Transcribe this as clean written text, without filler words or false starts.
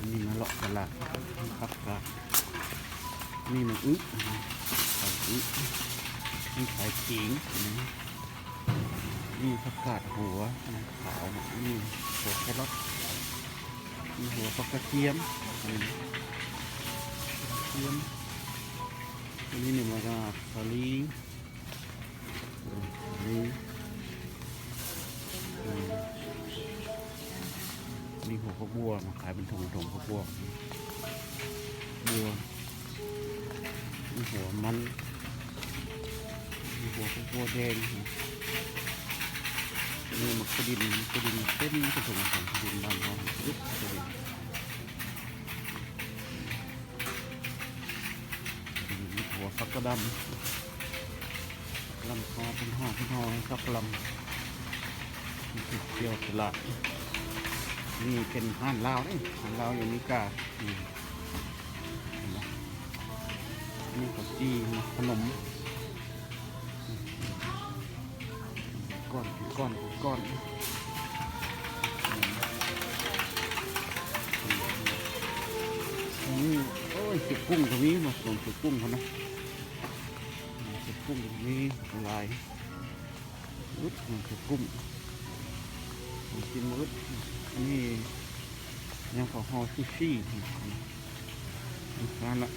นี่มาเลาะตลาดครับกาดนี่มันอึขายอึนี่ขายขิงนี่ผักกาดหัวขาวนี่หัวแครอทนี่หัวผักกระเทียมนี่นี่มาจากสาลีนี่หัวข้าวบัวมาขายเป็นถุงข้าวบัวนี่หัวมันนี่หัวข้าวบัวแดงนี่มันกระดิ่งเต้นกระถุงของกระดิ่งบ้านเราอึ๊บกระดิ่งหัวฟักกระดำลำคอเป็นห่อให้ครับลำเกี่ยวตลาดนี่เป็นห้านลาวนี่ห้านลาวอย่างนี้กานี่ข้าวจีขนมก้อนนี่โอ้ยเก็บกุ้งตรงนี้มาส่งเก็บกุ้งเขานะเก็บกุ้งตรงนี้ลายรุดเก็บกุ้งกินรุดนี่ยังขอฮอซูชินั่นละ